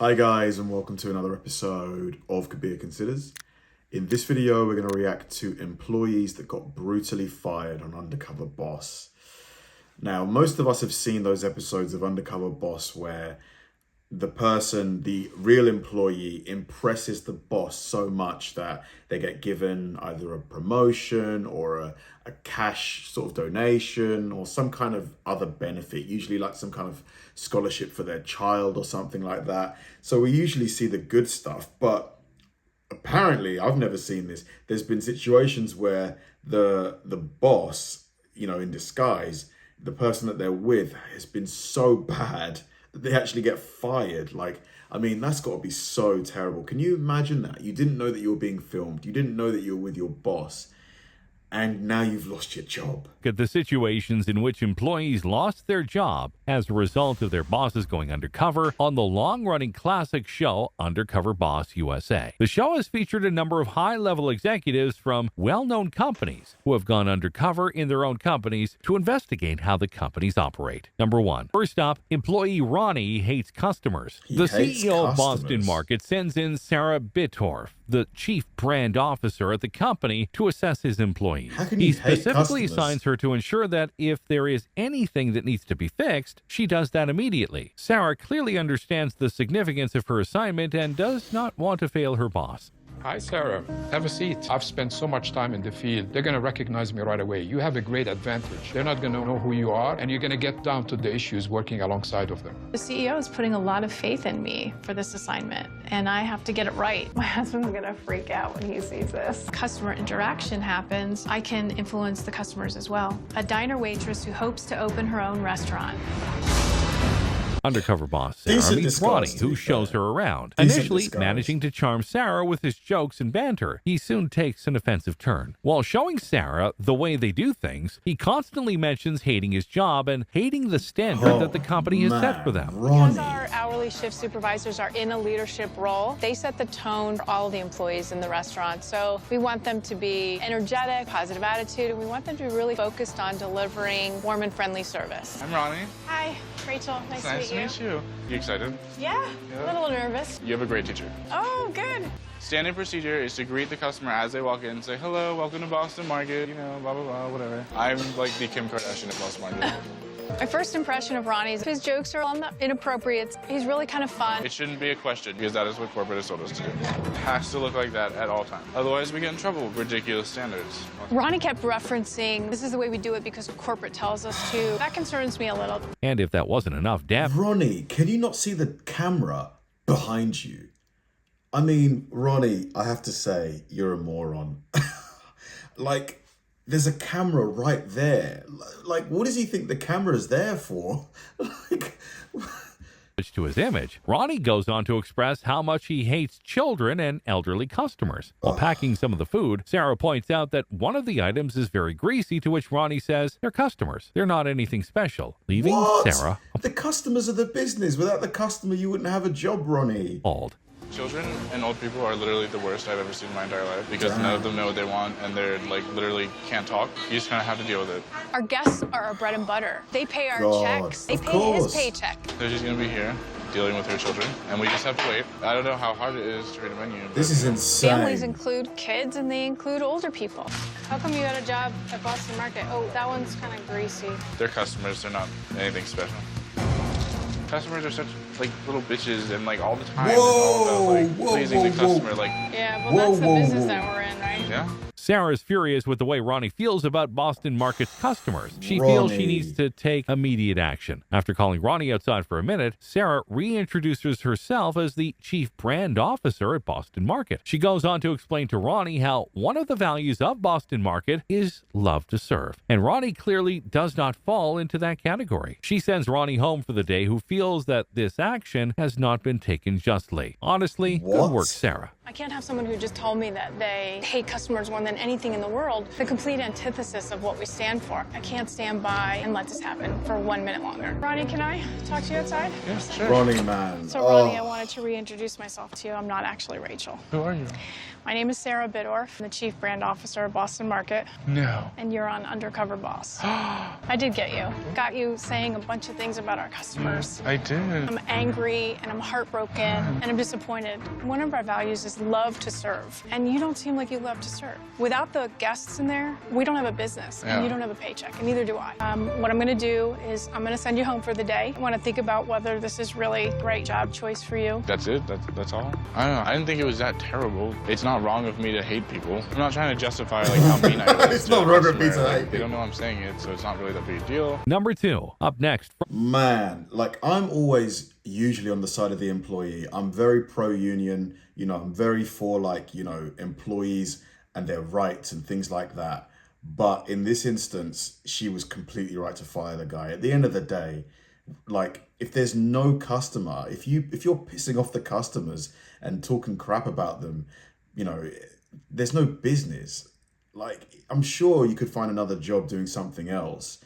Hi guys, and welcome to another episode of Kabir Considers. In this video, we're going to react to employees that got brutally fired on Undercover Boss. Now, most of us have seen those episodes of Undercover Boss where the real employee impresses the boss so much that they get given either a promotion or a cash sort of donation or some kind of other benefit, usually like some kind of scholarship for their child or something like that. So we usually see the good stuff, but apparently I've never seen this. There's been situations where the boss, in disguise, the person that they're with has been so bad that they actually get fired. That's got to be so terrible. Can you imagine that? You didn't know that you were being filmed. You didn't know that you were with your boss. And now you've lost your job. At the situations in which employees lost their job as a result of their bosses going undercover on the long-running classic show Undercover Boss USA. The show has featured a number of high-level executives from well-known companies who have gone undercover in their own companies to investigate how the companies operate. Number one. First up, employee Ronnie hates customers. The CEO of Boston Market sends in Sarah Bittorf, the chief brand officer at the company, to assess his employees. He specifically assigns her to ensure that if there is anything that needs to be fixed, she does that immediately. Sarah clearly understands the significance of her assignment and does not want to fail her boss. Hi, Sarah. Have a seat. I've spent so much time in the field. They're going to recognize me right away. You have a great advantage. They're not going to know who you are, and you're going to get down to the issues working alongside of them. The CEO is putting a lot of faith in me for this assignment, and I have to get it right. My husband's going to freak out when he sees this. Customer interaction happens. I can influence the customers as well. A diner waitress who hopes to open her own restaurant. Undercover boss Sarah meets Ronnie, who shows her around. Initially managing to charm Sarah with his jokes and banter, he soon takes an offensive turn. While showing Sarah the way they do things, he constantly mentions hating his job and hating the standard that the company has set for them. Because our hourly shift supervisors are in a leadership role, they set the tone for all of the employees in the restaurant. So we want them to be energetic, positive attitude, and we want them to be really focused on delivering warm and friendly service. I'm Ronnie. Hi, Rachel. Nice to meet you. Nice to meet you. You excited? Yeah, a little nervous. You have a great teacher. Oh, good. Standard procedure is to greet the customer as they walk in and say, hello, welcome to Boston Market, blah, blah, blah, whatever. I'm like the Kim Kardashian of Boston Market. My first impression of Ronnie is his jokes are inappropriate. He's really kind of fun. It shouldn't be a question because that is what corporate has told us to do. It has to look like that at all times. Otherwise, we get in trouble with ridiculous standards. Ronnie kept referencing, this is the way we do it because corporate tells us to. That concerns me a little. And if that wasn't enough, Ronnie, can you not see the camera behind you? Ronnie, I have to say, you're a moron. There's a camera right there. What does he think the camera's there for? To his image, Ronnie goes on to express how much he hates children and elderly customers. While packing some of the food, Sarah points out that one of the items is very greasy, to which Ronnie says, they're customers. They're not anything special, leaving Sarah The customers are the business. Without the customer, you wouldn't have a job, Ronnie. appalled. Children and old people are literally the worst I've ever seen in my entire life because none of them know what they want and they're literally can't talk. You just kind of have to deal with it. Our guests are our bread and butter. They pay our checks. They pay his paycheck. So she's going to be here dealing with her children, and we just have to wait. I don't know how hard it is to read a menu. This is insane. Families include kids and they include older people. How come you got a job at Boston Market? Oh, that one's kind of greasy. They're customers, they're not anything special. Customers are such little bitches and all the time pleasing the customer. Yeah, well that's the business that we're in, right? Yeah. Sarah's furious with the way Ronnie feels about Boston Market's customers. She feels she needs to take immediate action. After calling Ronnie outside for a minute, Sarah reintroduces herself as the chief brand officer at Boston Market. She goes on to explain to Ronnie how one of the values of Boston Market is love to serve. And Ronnie clearly does not fall into that category. She sends Ronnie home for the day, who feels that this action has not been taken justly. Honestly, good work, Sarah. I can't have someone who just told me that they hate customers more than anything in the world, the complete antithesis of what we stand for. I can't stand by and let this happen for 1 minute longer. Ronnie, can I talk to you outside? Yes, sure. Ronnie, man. So, Ronnie, I wanted to reintroduce myself to you. I'm not actually Rachel. Who are you? My name is Sarah Bidorf. I'm the Chief Brand Officer of Boston Market, No. and you're on Undercover Boss. I did get you. Got you saying a bunch of things about our customers. I did. I'm angry, and I'm heartbroken, and I'm disappointed. One of our values is love to serve, and you don't seem like you love to serve. Without the guests in there, we don't have a business, and you don't have a paycheck, and neither do I. What I'm gonna do is I'm gonna send you home for the day. I wanna think about whether this is really the right job choice for you. That's it? That's all? I don't know. I didn't think it was that terrible. It's not wrong of me to hate people. I'm not trying to justify like how mean I was. It's not wrong of me to like, hate They don't know I'm saying it, so it's not really that big a deal. Number 2, up next. Man, like I'm always usually on the side of the employee. I'm very pro-union, you know, I'm very for like, you know, employees and their rights and things like that. But in this instance, she was completely right to fire the guy. At the end of the day, like if there's no customer, if you're pissing off the customers and talking crap about them, you know, there's no business. Like I'm sure you could find another job doing something else.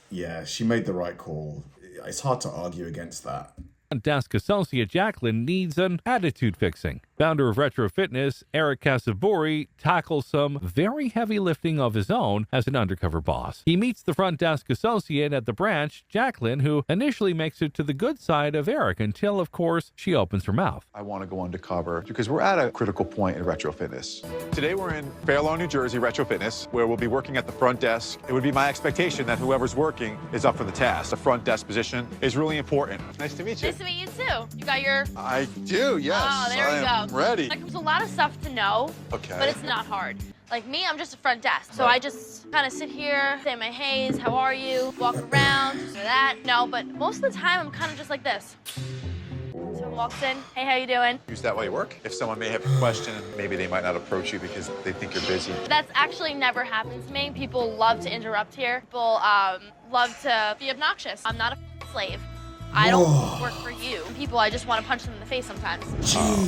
Yeah, she made the right call. It's hard to argue against that. Desk associate Jacqueline needs an attitude fixing. Founder of Retro Fitness, Eric Casabori, tackles some very heavy lifting of his own as an undercover boss. He meets the front desk associate at the branch, Jacqueline, who initially makes it to the good side of Eric until, of course, she opens her mouth. I want to go undercover because we're at a critical point in Retro Fitness. Today we're in Fair Lawn, New Jersey, Retro Fitness, where we'll be working at the front desk. It would be my expectation that whoever's working is up for the task. The front desk position is really important. Nice to meet you. Nice to meet you too. You got your... I do, yes. Oh, there we go. Ready. Like, there's a lot of stuff to know, Okay. but it's not hard. Like me, I'm just a front desk. So I just kind of sit here, say my hays, how are you, walk around, just that. No, but most of the time, I'm kind of just like this. Someone walks in, hey, how you doing? Use that while you work. If someone may have a question, maybe they might not approach you because they think you're busy. That's actually never happened to me. People love to interrupt here. People love to be obnoxious. I'm not a slave. I don't work for you. People, I just want to punch them in the face sometimes.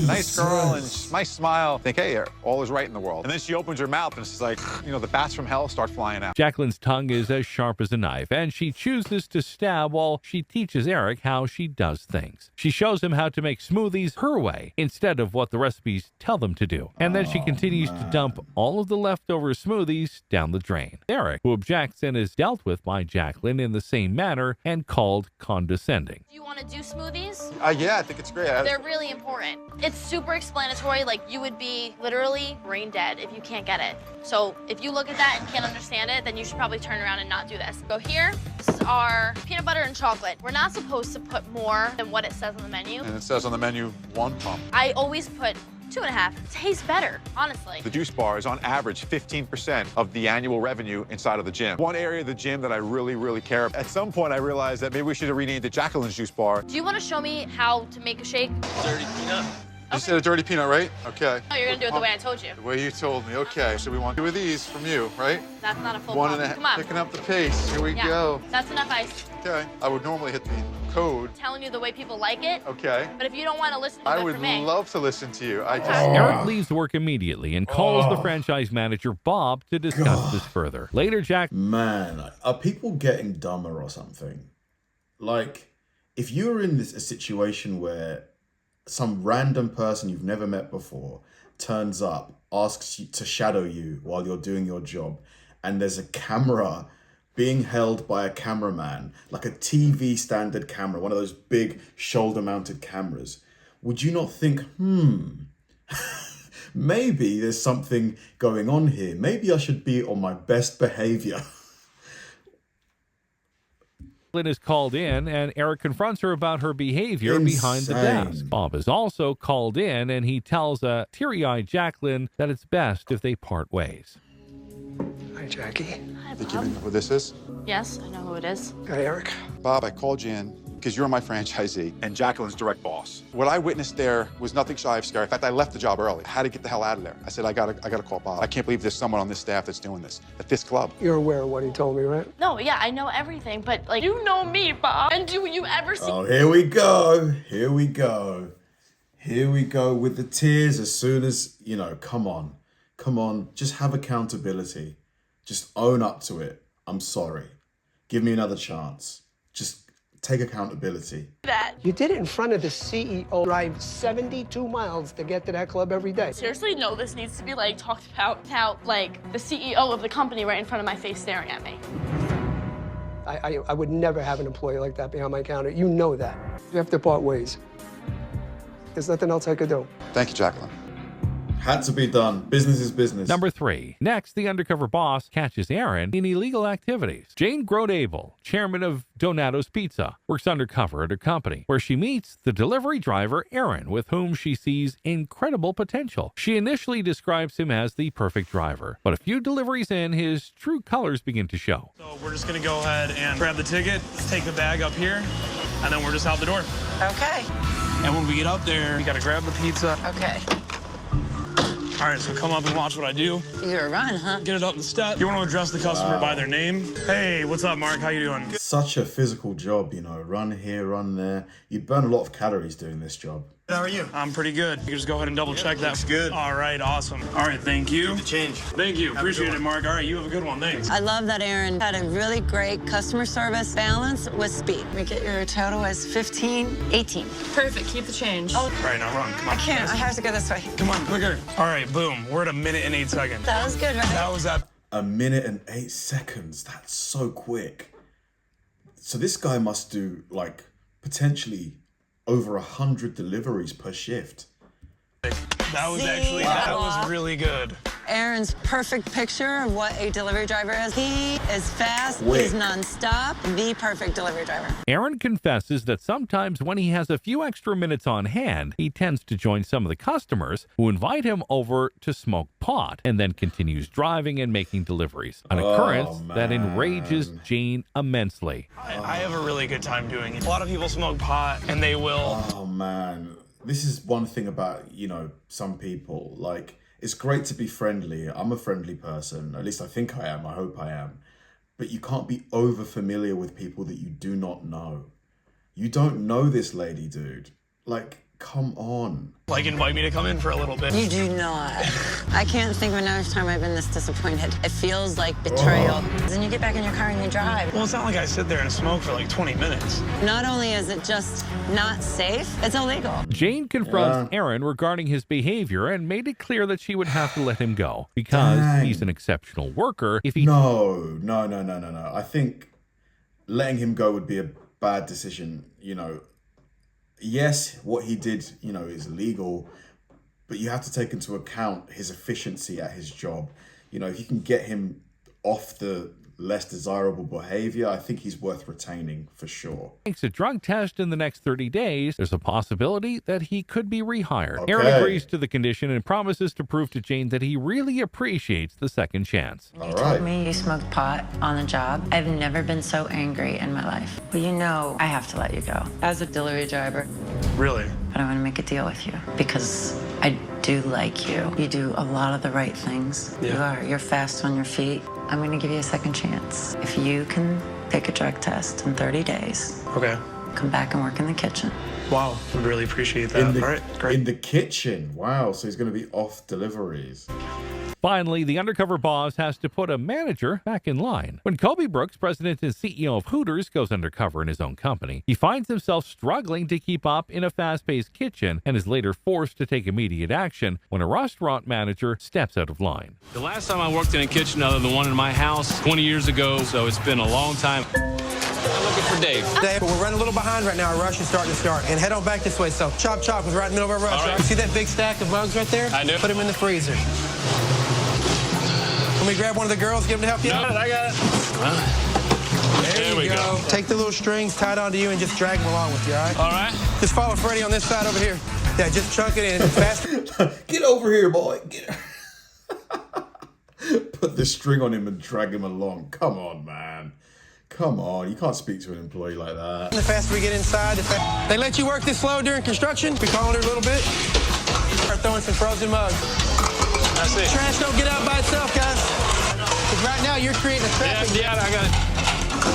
Nice girl and nice smile. Think, hey, all is right in the world. And then she opens her mouth and it's like, you know, the bats from hell start flying out. Jacqueline's tongue is as sharp as a knife, and she chooses to stab while she teaches Eric how she does things. She shows him how to make smoothies her way instead of what the recipes tell them to do. And then she continues to dump all of the leftover smoothies down the drain. Eric, who objects and is dealt with by Jacqueline in the same manner and called condescending. Do you want to do smoothies? Yeah, I think it's great. They're really important. It's super explanatory. Like, you would be literally brain dead if you can't get it. So if you look at that and can't understand it, then you should probably turn around and not do this. Go here. This is our peanut butter and chocolate. We're not supposed to put more than what it says on the menu. And it says on the menu, 1 pump. I always put 2.5. It tastes better, honestly. The juice bar is on average 15% of the annual revenue inside of the gym. One area of the gym that I really care about. At some point, I realized that maybe we should have renamed it Jacqueline's Juice Bar. Do you want to show me how to make a shake? Dirty peanut. You said a dirty peanut, right? Okay. Oh, you're going to do it the way I told you. The way you told me. Okay, so we want 2 of these from you, right? That's not a full 1 pump. and a Come on. Picking up the pace. Here we Yeah. go. That's enough ice. Okay. I would normally hit the code. Telling you the way people like it. Okay. But if you don't want to listen to I it would for me. love to listen to you. I just... Eric leaves work immediately and calls the franchise manager, Bob, to discuss this further. Later, Jack... Man, are people getting dumber or something? Like, if you're in a situation where some random person you've never met before turns up, asks you to shadow you while you're doing your job, and there's a camera being held by a cameraman, like a TV standard camera, one of those big shoulder-mounted cameras, would you not think, maybe there's something going on here. Maybe I should be on my best behavior. is called in, and Eric confronts her about her behavior behind the desk. Bob is also called in, and he tells a teary-eyed Jacqueline that it's best if they part ways. Hi, Jackie. Hi, Think you Bob. know who this is? Yes, I know who it is. Hi, Eric. Bob, I called you in because you're my franchisee and Jacqueline's direct boss. What I witnessed there was nothing shy of scary. In fact, I left the job early. I had to get the hell out of there. I said, I gotta call Bob. I can't believe there's someone on this staff that's doing this at this club. You're aware of what he told me, right? No, yeah, I know everything, but, like, you know me, Bob. And do you ever see... Oh, here we go. Here we go. Here we go with the tears as soon as, you know, come on, just have accountability. Just own up to it. I'm sorry. Give me another chance. Just take accountability. You did it in front of the CEO. Drive 72 miles to get to that club every day. Seriously, no, this needs to be like talked about how like the CEO of the company right in front of my face staring at me. I would never have an employee like that behind my counter. You know that. You have to part ways. There's nothing else I could do. Thank you, Jacqueline. Had to be done. Business is business. Number 3. Next, the undercover boss catches Aaron in illegal activities. Jane Grodable, chairman of Donato's Pizza, works undercover at her company, where she meets the delivery driver Aaron, with whom she sees incredible potential. She initially describes him as the perfect driver, but a few deliveries in, his true colors begin to show. So we're just gonna go ahead and grab the ticket, take the bag up here, and then we're just out the door. Okay. And when we get up there, we gotta grab the pizza. Okay. All right, so come up and watch what I do. You're a run, huh? Get it up the step. You want to address the customer by their name. Hey, what's up, Mark? How you doing? Such a physical job, you know, run here, run there. You'd burn a lot of calories doing this job. How are you? I'm pretty good. You can just go ahead and double check that. Looks good. All right, awesome. All right, thank you. Good to change. Thank you. Appreciate it, Mark. All right, you have a good one. Thanks. I love that Aaron had a really great customer service balance with speed. We get your total as 15, 18. Perfect. Keep the change. All right, now run. Come on. I can't. I have to go this way. Come on, quicker. All right, boom. We're at 1 minute and 8 seconds. That was good, right? That was at 1 minute and 8 seconds. That's so quick. So this guy must do like potentially over 100 deliveries per shift. That was really good. Aaron's perfect picture of what a delivery driver is. He is fast, he's nonstop, the perfect delivery driver. Aaron confesses that sometimes when he has a few extra minutes on hand, he tends to join some of the customers who invite him over to smoke pot and then continues driving and making deliveries. An occurrence that enrages Jane immensely. I have a really good time doing it. A lot of people smoke pot and they will. Oh man, this is one thing about, you know, some people, like, it's great to be friendly. I'm a friendly person. At least I think I am. I hope I am. But you can't be over familiar with people that you do not know. You don't know this lady, dude. Like, come on. Like, invite me to come in for a little bit. You do not. I can't think of another time I've been this disappointed. It feels like betrayal. Then you get back in your car and you drive. Well, it's not like I sit there and smoke for like 20 minutes. Not only is it just not safe, it's illegal. Jane confronts Aaron regarding his behavior and made it clear that she would have to let him go because he's an exceptional worker if he... No. I think letting him go would be a bad decision, you know. Yes, what he did, you know, is illegal, but you have to take into account his efficiency at his job. You know, if you can get him off the less desirable behavior, I think he's worth retaining for sure. Takes a drug test in the next 30 days, there's a possibility that he could be rehired. Aaron agrees to the condition and promises to prove to Jane that he really appreciates the second chance. You told me you smoked pot on the job. I've never been so angry in my life. Well, you know I have to let you go. As a delivery driver. Really? But I want to make a deal with you because I do like you. You do a lot of the right things. Yeah. You're fast on your feet. I'm going to give you a second chance. If you can take a drug test in 30 days, okay, come back and work in the kitchen. Wow, would really appreciate that. All right, great. In the kitchen. Wow, so he's going to be off deliveries. Finally, the undercover boss has to put a manager back in line. When Kobe Brooks, president and CEO of Hooters, goes undercover in his own company, he finds himself struggling to keep up in a fast-paced kitchen and is later forced to take immediate action when a restaurant manager steps out of line. The last time I worked in a kitchen other than one in my house, 20 years ago, so it's been a long time. I'm looking for Dave. Dave, we're running a little behind right now. Our rush is starting to start. And head on back this way. So Chop Chop was right in the middle of our rush. All right. See that big stack of mugs right there? I do. Put them in the freezer. Let me grab one of the girls, give them to help you out. I got it. There we go. Take the little strings tied onto you and just drag them along with you, all right? All right. Just follow Freddie on this side over here. Yeah, just chunk it in faster. Get over here, boy. Put the string on him and drag him along. Come on, man. Come on. You can't speak to an employee like that. The faster we get inside, they let you work this slow during construction. We calm it a little bit. Start throwing some frozen mugs. That's it. Trash don't get out by itself, guys. Because right now you're creating a traffic. Yeah, I got it.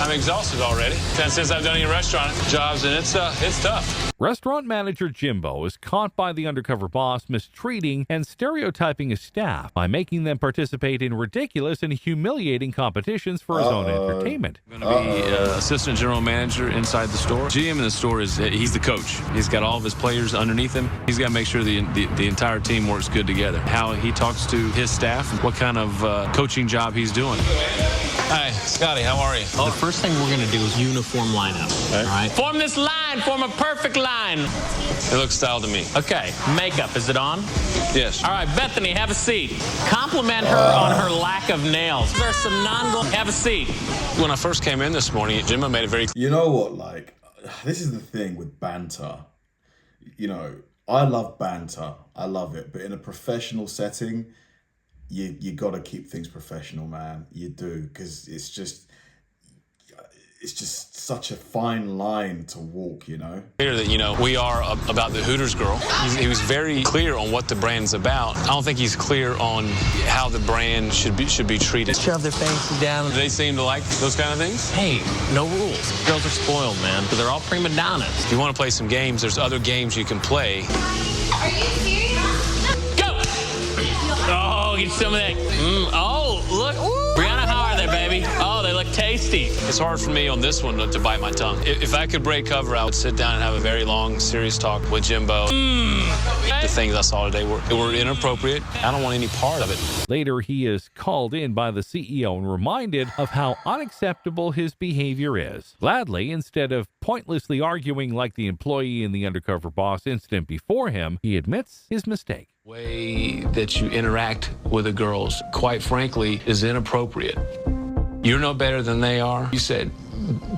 I'm exhausted already. Since I've done any restaurant jobs, and it's tough. Restaurant manager Jimbo is caught by the undercover boss mistreating and stereotyping his staff by making them participate in ridiculous and humiliating competitions for his own entertainment. I'm going to be assistant general manager inside the store. GM in the store he's the coach. He's got all of his players underneath him. He's got to make sure the entire team works good together. How he talks to his staff, what kind of coaching job he's doing. Hi, Scotty, how are you? The first thing we're going to do is uniform lineup. All right. Form this line. Form a perfect line. It looks style to me. Okay. Makeup, is it on? Yes. All right, Bethany, have a seat. Compliment her on her lack of nails. There's some have a seat. When I first came in this morning, Jimbo made it very... You know what, like, this is the thing with banter. You know, I love banter. I love it. But in a professional setting, you got to keep things professional, man. You do, because it's just such a fine line to walk, you know? Clear that, you know, we are about the Hooters girl. He was very clear on what the brand's about. I don't think he's clear on how the brand should be treated. Shove their faces down. Do they seem to like those kind of things? Hey, no rules. Girls are spoiled, man. They're all prima donnas. If you want to play some games, there's other games you can play. Are you serious? Go! Oh, get some of that. Oh, look. Brianna, how are they, baby? Oh, they look tasty. It's hard for me on this one to bite my tongue. If I could break cover, I would sit down and have a very long, serious talk with Jimbo. The things I saw today were inappropriate. I don't want any part of it. Later, he is called in by the CEO and reminded of how unacceptable his behavior is. Gladly, instead of pointlessly arguing like the employee in the undercover boss incident before him, he admits his mistake. The way that you interact with the girls, quite frankly, is inappropriate. You're no better than they are. You said,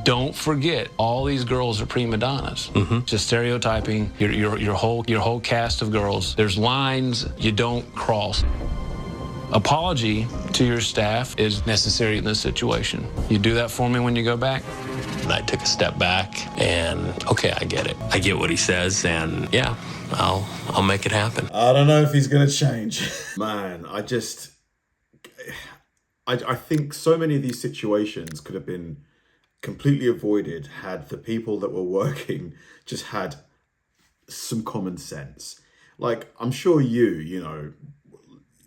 don't forget, all these girls are prima donnas. Just stereotyping your whole cast of girls. There's lines you don't cross. Apology to your staff is necessary in this situation. You do that for me when you go back? And I took a step back and, okay, I get it. I get what he says, and yeah, I'll make it happen. I don't know if he's going to change. Man, I think so many of these situations could have been completely avoided had the people that were working just had some common sense. Like, I'm sure you know,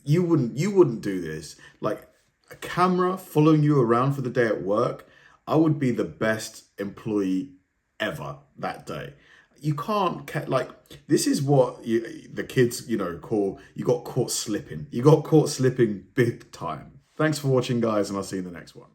you wouldn't do this. Like, a camera following you around for the day at work, I would be the best employee ever that day. You can't, like, this is what the kids, you know, call, you got caught slipping. You got caught slipping big time. Thanks for watching, guys, and I'll see you in the next one.